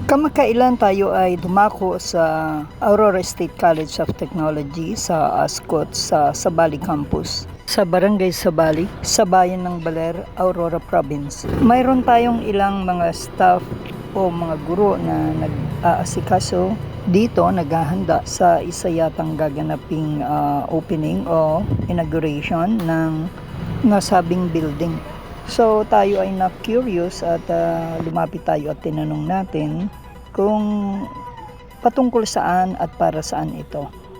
Kamakailan tayo ay dumako sa Aurora State College of Technology sa Ascot sa Sabali Campus sa Barangay Sabali, sa bayan ng Baler, Aurora Province. Mayroon tayong ilang mga staff o mga guro na nag-aasikaso dito, naghahanda sa isa yatang gaganaping opening o inauguration ng nasabing building. So tayo ay na-curious at lumapit tayo at tinanong natin kung patungkol saan at para saan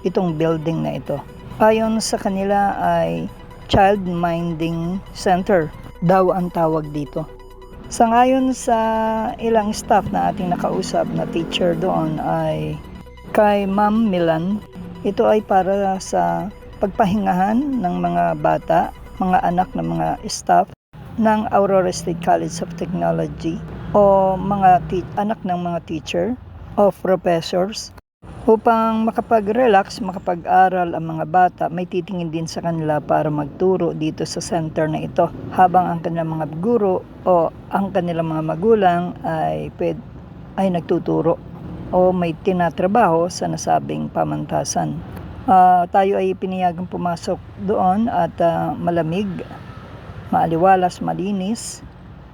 itong building na ito. Ayon sa kanila ay Child Minding Center daw ang tawag dito. Sangayon sa ilang staff na ating nakausap na teacher doon ay kay Ma'am Milan, ito ay para sa pagpahingahan ng mga bata, mga anak ng mga staff ng Aurora State College of Technology o mga anak ng mga teacher o professors upang makapag-relax, makapag-aral ang mga bata. May titingin din sa kanila para magturo dito sa center na ito habang ang kanilang mga guro o ang kanilang mga magulang ay nagtuturo o may tinatrabaho sa nasabing pamantasan. Tayo ay pinayagang pumasok doon at malamig, maaliwalas, malinis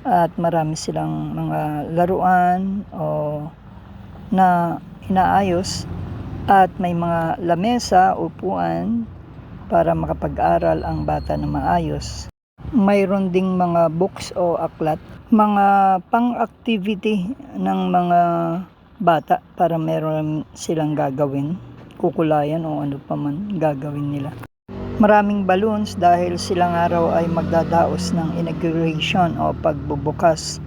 at marami silang mga laruan na inaayos at may mga lamesa, upuan para makapag-aral ang bata na maayos. Mayroon ding mga books o aklat, mga pang-activity ng mga bata para meron silang gagawin, kukulayan o ano pa man gagawin nila. Maraming balloons dahil silang araw ay magdadaos ng inauguration o pagbubukas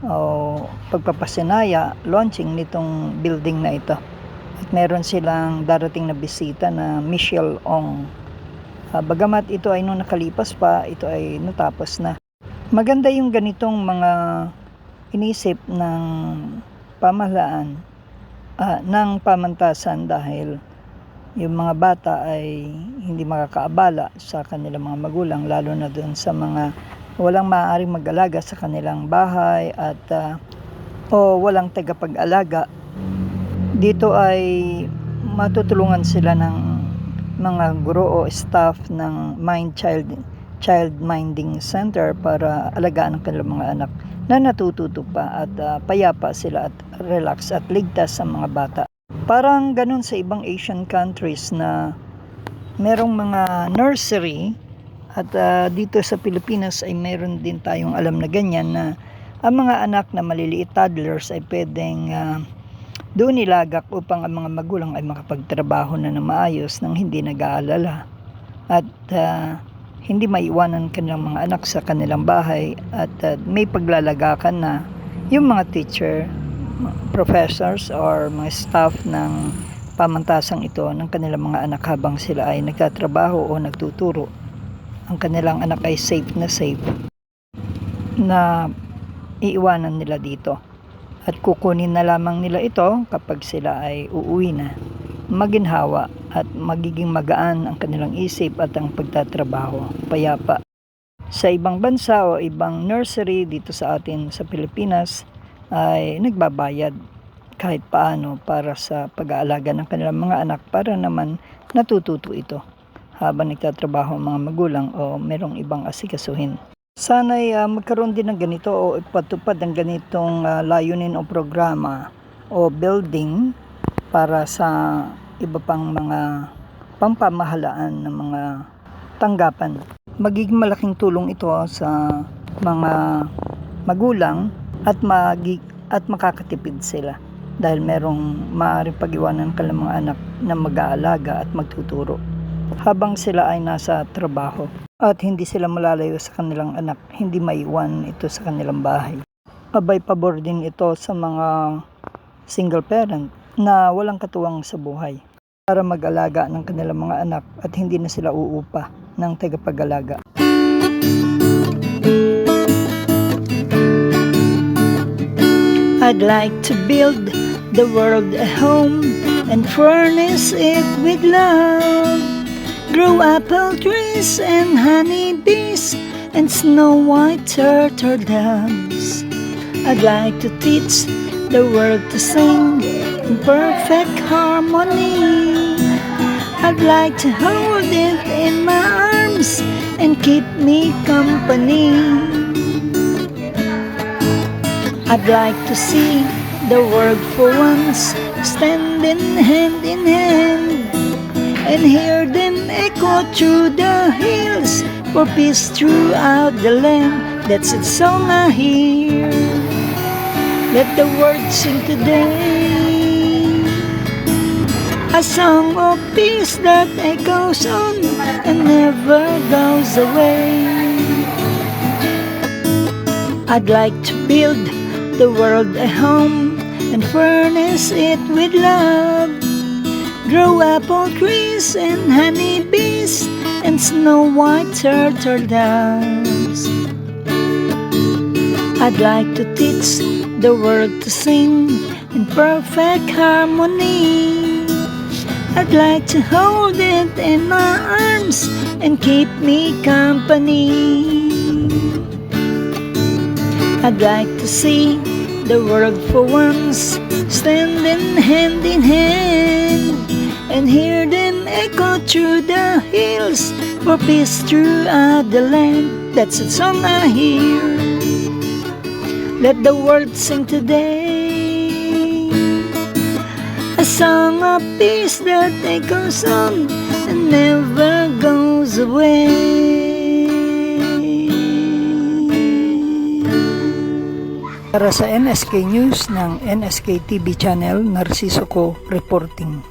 o pagpapasinaya, launching nitong building na ito. At meron silang darating na bisita na Michelle Ong. Bagamat ito ay nung nakalipas pa, ito ay natapos na. Maganda yung ganitong mga inisip ng pamahalaan, ng pamantasan dahil yung mga bata ay hindi makakaabala sa kanilang mga magulang, lalo na doon sa mga walang maaaring mag-alaga sa kanilang bahay at o walang tagapag-alaga. Dito ay matutulungan sila ng mga guro o staff ng Child Minding Center para alagaan ang kanilang mga anak na natututo pa at payapa sila at relax at ligtas sa mga bata. Parang ganun sa ibang Asian countries na merong mga nursery at dito sa Pilipinas ay meron din tayong alam na ganyan na ang mga anak na maliliit, toddlers, ay pwedeng doon nilagak upang ang mga magulang ay makapagtrabaho na maayos nang hindi nag-aalala at hindi maiwanan kanilang mga anak sa kanilang bahay at may paglalagakan na yung mga teacher, professors or mga staff ng pamantasang ito ng kanilang mga anak habang sila ay nagtatrabaho o nagtuturo. Ang kanilang anak ay safe na iiwanan nila dito at kukunin na lamang nila ito kapag sila ay uuwi na. Maginhawa at magiging magaan ang kanilang isip at ang pagtatrabaho, payapa. Sa ibang bansa o ibang nursery dito sa atin sa Pilipinas ay nagbabayad kahit paano para sa pag-aalaga ng kanilang mga anak para naman natututo ito habang nagtatrabaho ang mga magulang o merong ibang asikasuhin. Sana'y magkaroon din ng ganito o ipatupad ng ganitong layunin o programa o building para sa iba pang mga pampamahalaan ng mga tanggapan. Magiging malaking tulong ito sa mga magulang at makakatipid sila dahil merong maaaring pag-iwanan ka ng mga anak na mag-aalaga at magtuturo habang sila ay nasa trabaho at hindi sila malalayo sa kanilang anak, hindi maiwan ito sa kanilang bahay. Abay pabor din ito sa mga single parent na walang katuwang sa buhay para mag-alaga ng kanilang mga anak at hindi na sila uupa ng tagapag-alaga. I'd like to build the world a home and furnish it with love. Grow apple trees and honey bees and snow white turtle doves. I'd like to teach the world to sing in perfect harmony. I'd like to hold it in my arms and keep me company. I'd like to see the world for once standing hand in hand, and hear them echo through the hills for peace throughout the land. That's its song I hear. Let the world sing today, a song of peace that echoes on and never goes away. I'd like to build the world a home and furnish it with love. Grow apple trees and honeybees and snow white turtle doves. I'd like to teach the world to sing in perfect harmony. I'd like to hold it in my arms and keep me company. I'd like to see the world for once standing hand in hand, and hear them echo through the hills for peace throughout the land. That's the song I hear. Let the world sing today, a song of peace that echoes on and never goes away. Para sa NSK News ng NSK TV Channel, Narciso Co reporting.